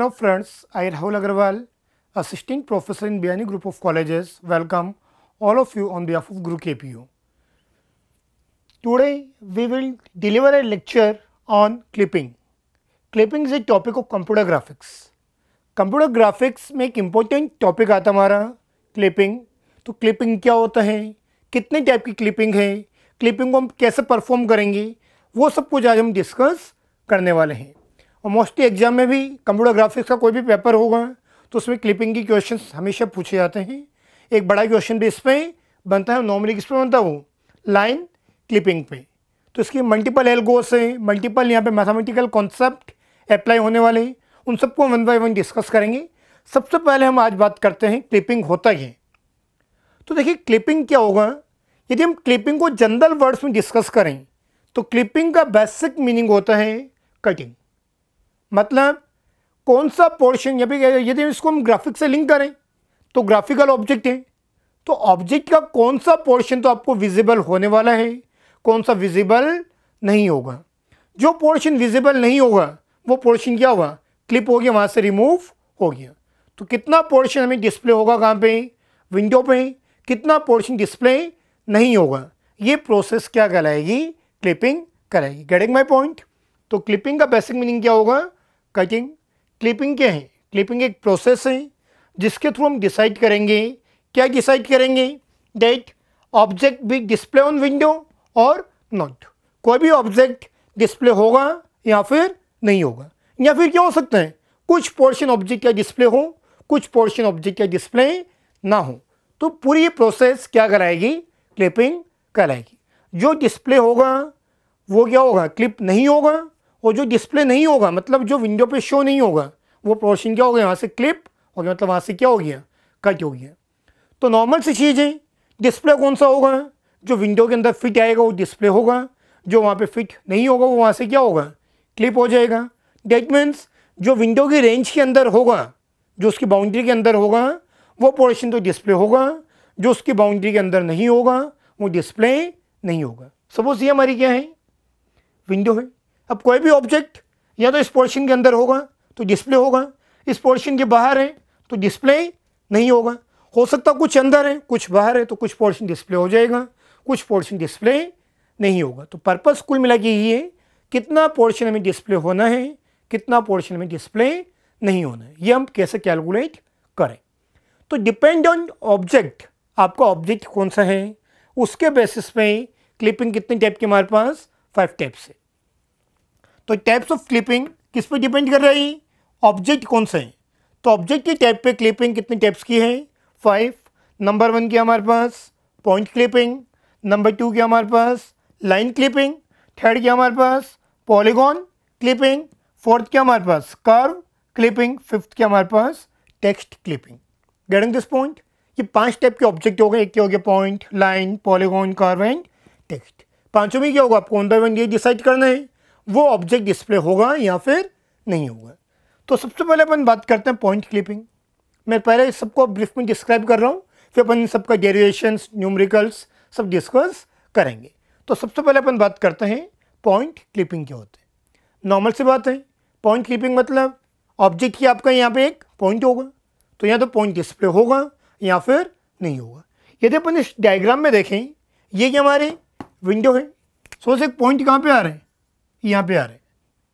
Hello friends, I Rahul Agarwal, Assistant Professor in Biani Group of Colleges, welcome all of you on behalf of Guru KPU. Today we will deliver a lecture on clipping. Clipping is a topic of computer graphics. Computer graphics में एक important topic आता हमारा clipping. तो clipping क्या होता है, कितने type की क्लिपिंग है, क्लिपिंग को हम कैसे परफॉर्म करेंगे, वो सब कुछ आज हम डिस्कस करने वाले हैं. और मोस्टली एग्जाम में भी कंप्यूटर ग्राफिक्स का कोई भी पेपर होगा तो उसमें क्लिपिंग की क्वेश्चंस हमेशा पूछे जाते हैं. एक बड़ा क्वेश्चन भी इस पर बनता है, नॉर्मली किस पे बनता है, वो लाइन क्लिपिंग पे. तो इसकी मल्टीपल एल्गोस है, मल्टीपल यहाँ पे मैथमेटिकल कॉन्सेप्ट अप्लाई होने वाले, उन सबको वन बाय वन डिस्कस करेंगे. सबसे पहले हम आज बात करते हैं क्लिपिंग होता क्या है. तो देखिए क्लिपिंग क्या होगा, यदि हम क्लिपिंग को जनरल वर्ड्स में डिस्कस करें तो क्लिपिंग का बेसिक मीनिंग होता है कटिंग. मतलब कौन सा पोर्शन, यदि इसको हम ग्राफिक से लिंक करें तो ग्राफिकल ऑब्जेक्ट है, तो ऑब्जेक्ट का कौन सा पोर्शन तो आपको विजिबल होने वाला है, कौन सा विजिबल नहीं होगा. जो पोर्शन विजिबल नहीं होगा वो पोर्शन क्या होगा, क्लिप हो गया, वहाँ से रिमूव हो गया. तो कितना पोर्शन हमें डिस्प्ले होगा कहाँ पे, विंडो पे, कितना पोर्शन डिस्प्ले नहीं होगा, ये प्रोसेस क्या कहलाएगी, क्लिपिंग कहलाएगी. Getting my point. तो क्लिपिंग का बेसिक मीनिंग क्या होगा, कटिंग. क्लिपिंग क्या है, क्लिपिंग एक प्रोसेस है जिसके थ्रू हम डिसाइड करेंगे, क्या डिसाइड करेंगे, that object be display on window और नॉट. कोई भी ऑब्जेक्ट डिस्प्ले होगा या फिर नहीं होगा, या फिर क्या हो सकता है, कुछ पोर्शन ऑब्जेक्ट का डिस्प्ले हो, कुछ पोर्शन ऑब्जेक्ट का डिस्प्ले ना हो. तो पूरी ये प्रोसेस क्या कराएगी, क्लिपिंग कराएगी. जो डिस्प्ले होगा वो क्या होगा, क्लिप नहीं होगा, और जो डिस्प्ले नहीं होगा मतलब जो विंडो पे शो नहीं होगा वो पोर्शन क्या हो गया, वहाँ से क्लिप हो गया, मतलब वहाँ से क्या हो गया, कट हो गया. तो नॉर्मल सी चीज़ है, डिस्प्ले कौन सा होगा, जो विंडो के अंदर फिट आएगा वो डिस्प्ले होगा, जो वहाँ पे फिट नहीं होगा वो वहाँ से क्या होगा, क्लिप हो जाएगा. डेट मीन्स जो विंडो की रेंज के अंदर होगा, जो उसकी बाउंड्री के अंदर होगा वो पोर्शन तो डिस्प्ले होगा, जो उसकी बाउंड्री के अंदर नहीं होगा वो डिस्प्ले नहीं होगा. सपोज ये हमारी क्या है, विंडो है. अब कोई भी ऑब्जेक्ट या तो इस पोर्शन के अंदर होगा तो डिस्प्ले होगा, इस पोर्शन के बाहर है तो डिस्प्ले नहीं होगा. हो सकता कुछ अंदर है कुछ बाहर है, तो कुछ पोर्शन डिस्प्ले हो जाएगा, कुछ पोर्शन डिस्प्ले नहीं होगा. तो पर्पस कुल मिला के ये है, कितना पोर्शन हमें डिस्प्ले होना है, कितना पोर्शन में डिस्प्ले नहीं होना है, ये हम कैसे कैलकुलेट करें. तो डिपेंड ऑन ऑब्जेक्ट, आपका ऑब्जेक्ट कौन सा है उसके बेसिस पे क्लिपिंग कितने टाइप के हमारे पास, 5 टाइप्स है. तो टाइप्स ऑफ क्लिपिंग किस पे डिपेंड कर रही है, ऑब्जेक्ट कौन सा है. तो ऑब्जेक्ट के टाइप पे क्लिपिंग कितने टाइप्स की है, 5. नंबर 1 की हमारे पास पॉइंट क्लिपिंग, नंबर 2 की हमारे पास लाइन क्लिपिंग, थर्ड की हमारे पास पॉलीगॉन क्लिपिंग, फोर्थ क्या हमारे पास कर्व क्लिपिंग, फिफ्थ क्या हमारे पास text clipping. Getting this point. ये 5 टाइप के ऑब्जेक्ट हो गए. एक क्या हो गया, point, line, polygon, curve and text. पांचों में क्या होगा, आपको वन बाय वन ये डिसाइड करना है वो ऑब्जेक्ट डिस्प्ले होगा या फिर नहीं होगा. तो सबसे पहले अपन बात करते हैं पॉइंट क्लिपिंग. मैं पहले सबको ब्रीफ में डिस्क्राइब कर रहा हूँ, फिर अपन इन सबका डेरिवेशंस, न्यूमेरिकल्स सब डिस्कस करेंगे. तो सबसे पहले अपन बात करते हैं पॉइंट क्लिपिंग क्या होते हैं. नॉर्मल सी बात है, पॉइंट क्लिपिंग मतलब ऑब्जेक्ट की आपका यहाँ पे एक पॉइंट होगा तो यहाँ तो पॉइंट डिस्प्ले होगा या फिर नहीं होगा. यदि अपन इस डायग्राम में देखें, ये क्या हमारे विंडो है, सोच एक पॉइंट कहाँ पे आ रहे हैं, यहाँ पे आ रहे हैं.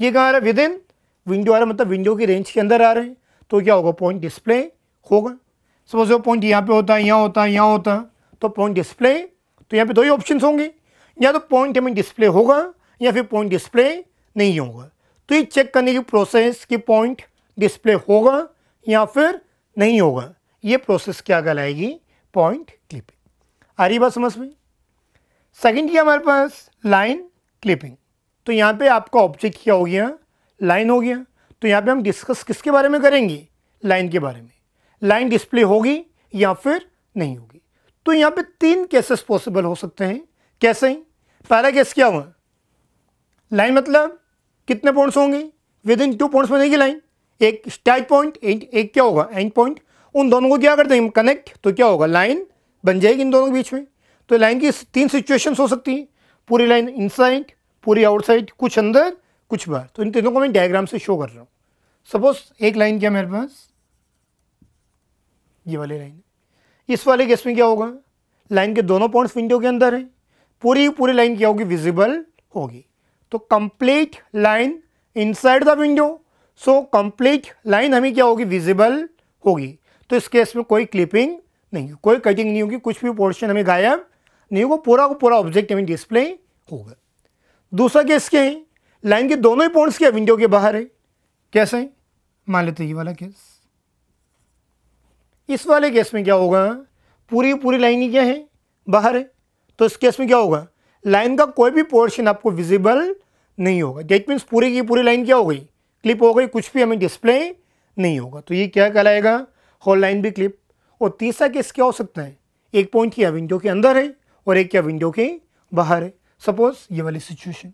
ये कहाँ आ रहा है, विद इन विंडो आ रहा है, मतलब विंडो की रेंज के अंदर आ रहे हैं, तो क्या होगा, पॉइंट डिस्प्ले होगा. सपोज वो पॉइंट यहाँ पे होता है, यहाँ होता है, यहाँ होता है, तो पॉइंट डिस्प्ले. तो यहाँ पे 2 ही ऑप्शन होंगे, या तो पॉइंट हमें डिस्प्ले होगा या फिर पॉइंट डिस्प्ले नहीं होगा. तो ये चेक करने की प्रोसेस कि पॉइंट डिस्प्ले होगा या फिर नहीं होगा, ये प्रोसेस क्या कहलाएगी, पॉइंट क्लिपिंग. आ रही बात समझ में. सेकंड की हमारे पास लाइन क्लिपिंग. तो यहाँ पे आपका ऑब्जेक्ट क्या हो गया, लाइन हो गया. तो यहाँ पे हम डिस्कस किसके बारे में करेंगे, लाइन के बारे में. लाइन डिस्प्ले होगी या फिर नहीं होगी. तो यहाँ पे 3 केसेस पॉसिबल हो सकते हैं. कैसे, पहला केस क्या हुआ, लाइन मतलब कितने पॉइंट्स होंगे, विद इन 2 पॉइंट्स बनेगी लाइन. एक स्टार्ट पॉइंट, एक क्या होगा एंड पॉइंट. उन दोनों को क्या करते हैं कनेक्ट, तो क्या होगा, लाइन बन जाएगी इन दोनों के बीच में. तो लाइन की 3 सिचुएशंस हो सकती हैं, पूरी लाइन इनसाइड, पूरी आउटसाइड, कुछ अंदर कुछ बाहर. तो इन तीनों को मैं डायग्राम से शो कर रहा हूँ. सपोज एक लाइन क्या मेरे पास, ये वाली लाइन, इस वाले केस में क्या होगा, लाइन के दोनों पॉइंट्स विंडो के अंदर है, पूरी लाइन क्या होगी, विजिबल होगी। तो complete line inside the window, so complete line हमें क्या होगी, विजिबल होगी। तो इस केस में कोई क्लिपिंग नहीं, कोई कटिंग नहीं होगी, कुछ भी पोर्शन हमें गायब नहीं होगा, पूरा का पूरा ऑब्जेक्ट हमें डिस्प्ले होगा। दूसरा केस क्या है, लाइन के दोनों ही पॉइंट्स क्या विंडो के बाहर है, कैसे, मान लेते ये वाला केस। इस वाले केस में क्या होगा, पूरी लाइन ही क्या है, बाहर है। तो इस केस में क्या होगा, लाइन का कोई भी पोर्शन आपको विजिबल नहीं होगा। डेट मीन्स पूरी की पूरी लाइन क्या हो गई, क्लिप हो गई, कुछ भी हमें डिस्प्ले नहीं होगा। तो ये क्या कहलाएगा, होल लाइन भी क्लिप। और तीसरा केस क्या हो सकता है, एक पॉइंट क्या विंडो के अंदर है और एक क्या विंडो के बाहर है। सपोज ये वाली सिचुएशन,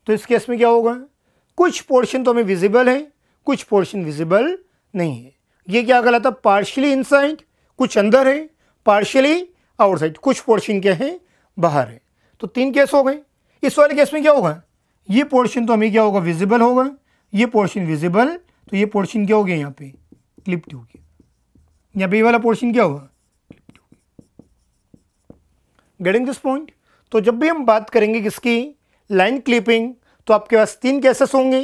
तो इस केस में क्या होगा, कुछ पोर्शन तो हमें विजिबल है, कुछ पोर्शन विजिबल नहीं है। ये क्या कहलाता है, पार्शियली इनसाइड, कुछ अंदर है, पार्शियली आउटसाइड, कुछ पोर्शन क्या है, बाहर है। तो 3 केस हो गए। इस वाले केस में क्या होगा, ये पोर्शन तो हमें क्या होगा, विजिबल होगा, ये पोर्शन विजिबल, तो ये पोर्शन क्या हो गया, यहाँ पे क्लिप्ड हो गया, यहाँ पे ये वाला पोर्शन क्या होगा, गेटिंग दिस पॉइंट। तो जब भी हम बात करेंगे किसकी, लाइन क्लिपिंग, तो आपके पास 3 केसेस होंगे।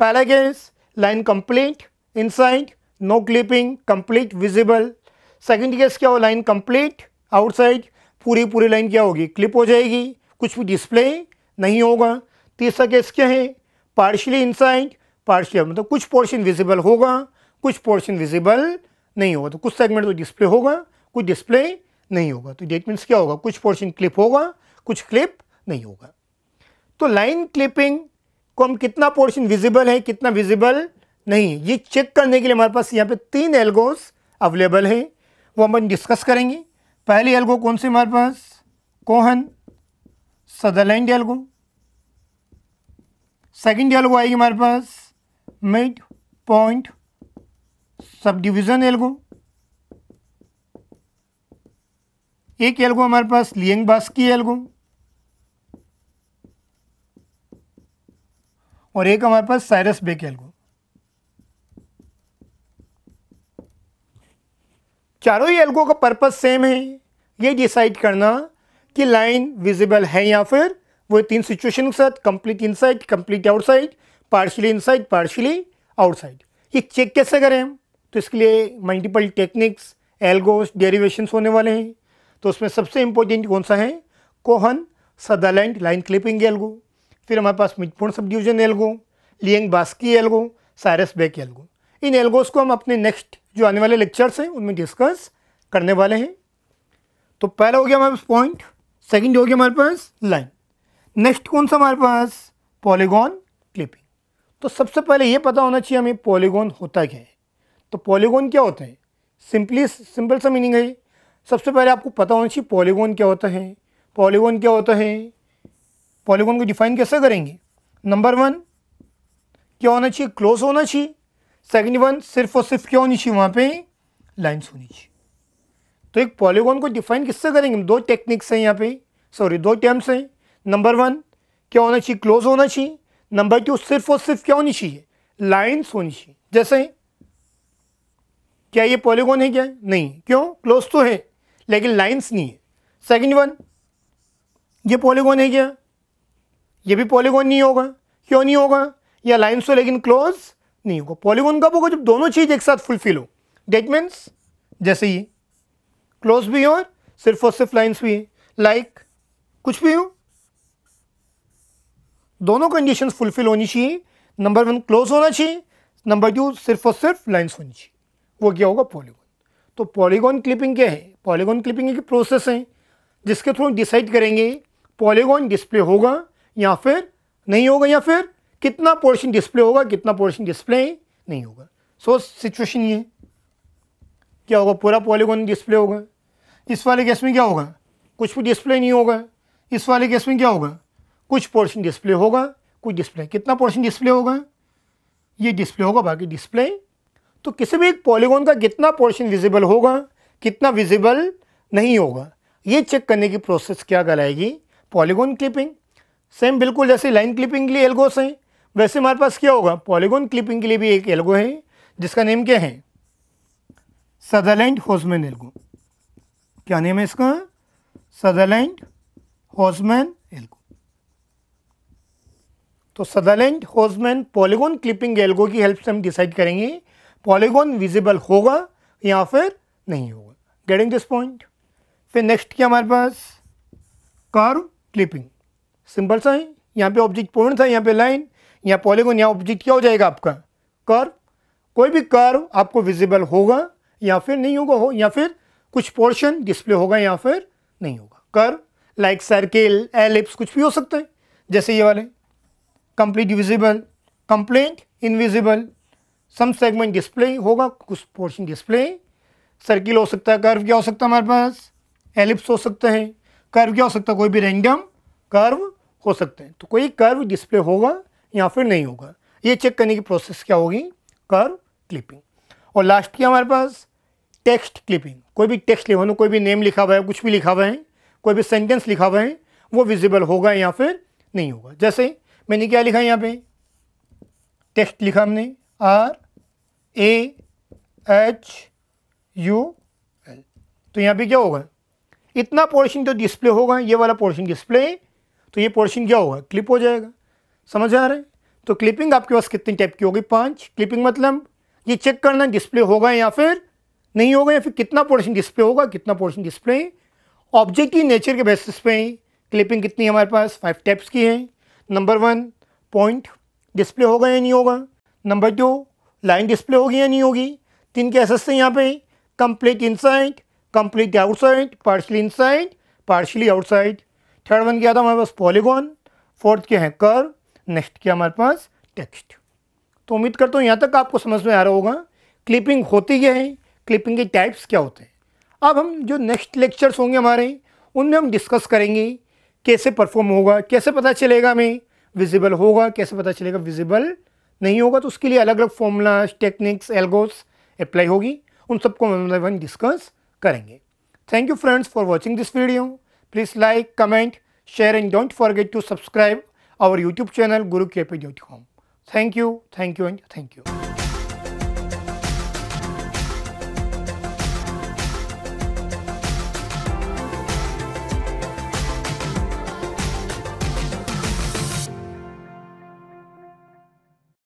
पहला case, line complete inside, no clipping, complete visible. Second case क्या हो, लाइन कंप्लीट आउटसाइड, पूरी लाइन क्या होगी, क्लिप हो जाएगी, कुछ भी डिस्प्ले नहीं होगा। तीसरा केस क्या है, पार्शियली इनसाइड, पार्शियल मतलब कुछ पोर्शन विजिबल होगा, कुछ पोर्शन विजिबल नहीं होगा। तो कुछ सेगमेंट तो डिस्प्ले होगा, कुछ डिस्प्ले नहीं होगा। तो डेट मीन्स क्या होगा, कुछ पोर्शन क्लिप होगा, कुछ क्लिप नहीं होगा। तो लाइन क्लिपिंग को हम कितना पोर्शन विजिबल है, कितना विजिबल नहीं है, ये चेक करने के लिए हमारे पास यहाँ पे 3 एल्गोस अवेलेबल हैं, वो हम डिस्कस करेंगे। पहली एल्गो कौन सी हमारे पास, Cohen Sutherland algo. Second algo आएगी हमारे पास mid point sub division algo. एक एल्गो हमारे पास लिएंग-बास्की एल्गो, और एक हमारे पास साइरस बेक एल्गो। चारों ही एल्गो का पर्पस सेम है, ये डिसाइड करना कि लाइन विजिबल है या फिर वो 3 सिचुएशन के साथ, complete inside, complete outside, partially inside, partially outside. ये चेक कैसे करें हम, तो इसके लिए मल्टीपल टेक्निक्स, एल्गोस, डेरिवेशंस होने वाले हैं। तो उसमें सबसे इंपॉर्टेंट कौन सा है, Cohen Sutherland line clipping algo, फिर हमारे पास midpoint sub division algo, Liang Barsky algo, Cyrus Beck algo. इन एल्गोस को हम अपने नेक्स्ट जो आने वाले लेक्चर्स हैं उनमें डिस्कस करने वाले हैं। तो पहला हो गया हमारे पास पॉइंट, सेकंड हो गया हमारे पास लाइन, नेक्स्ट कौन सा हमारे पास, पॉलीगॉन क्लिपिंग। तो सबसे पहले ये पता होना चाहिए हमें पॉलीगॉन होता क्या है। तो पॉलीगॉन क्या होता है, सिंपल सा मीनिंग है। सबसे पहले आपको पता होना चाहिए पॉलीगॉन क्या होता है। पॉलीगॉन क्या होता है, पॉलीगॉन को डिफाइन कैसे करेंगे, नंबर 1 क्या होना चाहिए, क्लोज होना चाहिए। सेकंड 1 सिर्फ और सिर्फ क्या होनी चाहिए, वहाँ पे लाइन्स होनी चाहिए। तो एक पॉलीगॉन को डिफाइन किससे करेंगे, 2 टेक्निक्स हैं यहाँ पे, 2 टर्म्स हैं। नंबर 1 क्या होना चाहिए, क्लोज होना चाहिए। नंबर 2 सिर्फ और सिर्फ क्या होनी चाहिए, लाइन्स होनी चाहिए। जैसे क्या ये पॉलीगॉन है क्या, नहीं, क्यों, क्लोज तो है लेकिन लाइन्स नहीं है। सेकंड 1 ये पॉलीगॉन है क्या, ये भी पॉलीगॉन नहीं होगा, क्यों नहीं होगा, या लाइन्स हो लेकिन क्लोज नहीं होगा। पॉलीगॉन कब होगा, जब दोनों चीज़ एक साथ फुलफिल हो। डेट मीन्स जैसे ये क्लोज भी हो और सिर्फ लाइन्स भी है, लाइक कुछ भी हो, दोनों कंडीशंस फुलफिल होनी चाहिए। नंबर 1 क्लोज होना चाहिए, नंबर 2 सिर्फ और सिर्फ लाइन्स होनी चाहिए, वो क्या होगा, पॉलीगॉन। तो पॉलीगॉन क्लिपिंग क्या है, पॉलीगॉन क्लिपिंग एक प्रोसेस है जिसके थ्रू डिसाइड करेंगे पॉलीगॉन डिस्प्ले होगा या फिर नहीं होगा, या फिर कितना पोर्शन डिस्प्ले होगा, कितना पोर्शन डिस्प्ले नहीं होगा। सो सिचुएशन ये क्या होगा, पूरा पॉलीगॉन डिस्प्ले होगा। इस वाले केस में क्या होगा, कुछ भी डिस्प्ले नहीं होगा। इस वाले केस में क्या होगा, कुछ पोर्शन डिस्प्ले होगा, कुछ डिस्प्ले, कितना पोर्शन डिस्प्ले होगा, ये डिस्प्ले होगा, बाकी डिस्प्ले। तो किसी भी एक पॉलीगॉन का कितना पोर्शन विजिबल होगा, कितना विजिबल नहीं होगा, ये चेक करने की प्रोसेस क्या कहलाएगी, पॉलीगॉन क्लिपिंग। सेम बिल्कुल जैसे लाइन क्लिपिंग के लिए एल्गोस हैं, वैसे हमारे पास क्या होगा, पॉलीगॉन क्लिपिंग के लिए भी एक एल्गो है जिसका नेम क्या है, सदरलैंड होसमैन एल्गो। क्या नेम है इसका, सदरलैंड होसमैन एल्गो। तो सदरलैंड होसमैन पॉलीगॉन क्लिपिंग एल्गो की हेल्प से हम डिसाइड करेंगे पॉलीगॉन विजिबल होगा या फिर नहीं होगा। Getting this point. फिर नेक्स्ट क्या हमारे पास, कर्व क्लिपिंग। सिंपल सा है, यहाँ पे ऑब्जेक्ट पॉइंट था, यहाँ पे लाइन, यहाँ पॉलीगॉन, यहाँ ऑब्जेक्ट क्या हो जाएगा आपका, कर्व। कोई भी कर्व आपको विजिबल होगा या फिर नहीं होगा, हो या फिर कुछ पोर्शन डिस्प्ले होगा या फिर नहीं होगा। कर्व लाइक सर्किल, एलिप्स, कुछ भी हो सकता है, जैसे ये वाले कंप्लीट विजिबल, कंप्लीट इनविजिबल, सम सेगमेंट डिस्प्ले होगा, कुछ पोर्शन डिस्प्ले। सर्किल हो सकता है, कर्व क्या हो सकता है हमारे पास, एलिप्स हो सकता है, कर्व क्या हो सकता है, कोई भी रैंडम कर्व हो सकते हैं। तो कोई कर्व डिस्प्ले होगा या फिर नहीं होगा, ये चेक करने की प्रोसेस क्या होगी, कर्व क्लिपिंग। और लास्ट क्या हमारे पास, टेक्स्ट क्लिपिंग। कोई भी टेक्स्ट लिखा हो, कोई भी नेम लिखा हुआ है, कुछ भी लिखा हुआ है, कोई भी सेंटेंस लिखा हुआ है, वो विजिबल होगा या फिर नहीं होगा। जैसे मैंने क्या लिखा है यहाँ पे, टेक्स्ट लिखा हमने RAHUL, तो यहाँ पे क्या होगा, इतना पोर्शन तो डिस्प्ले होगा, ये वाला पोर्शन डिस्प्ले, तो ये पोर्शन क्या होगा, क्लिप हो जाएगा। समझ आ रहा है। तो क्लिपिंग आपके पास कितने टाइप की होगी, 5। क्लिपिंग मतलब ये चेक करना डिस्प्ले होगा या फिर नहीं होगा, या फिर कितना पोर्शन डिस्प्ले होगा, कितना पोर्शन डिस्प्ले। ऑब्जेक्ट की नेचर के बेसिस पे क्लिपिंग कितनी हमारे पास 5 टाइप्स की है। नंबर 1 पॉइंट डिस्प्ले होगा या नहीं होगा। नंबर 2 लाइन डिस्प्ले होगी या नहीं होगी। 3 के एसेस से यहाँ पे complete inside, complete outside, partially inside, partially outside. Third one क्या था हमारे पास, पॉलीगॉन। फोर्थ क्या है, कर्व। नेक्स्ट क्या हमारे पास, टेक्स्ट। तो उम्मीद करता हूँ यहाँ तक आपको समझ में आ रहा होगा क्लिपिंग होती क्या है, क्लिपिंग के टाइप्स क्या होते हैं। अब हम जो नेक्स्ट लेक्चर्स होंगे हमारे, उनमें हम डिस्कस करेंगे कैसे परफॉर्म होगा, कैसे पता चलेगा हमें विजिबल होगा, कैसे पता चलेगा विजिबल नहीं होगा। तो उसके लिए अलग अलग फॉर्मूलाज, टेक्निक्स, एल्गोस अप्लाई होगी, उन सबको हम डिस्कस करेंगे। Thank you friends for watching this video. Please like, comment, share and don't forget to subscribe our YouTube channel gurukp.com. Thank you and thank you.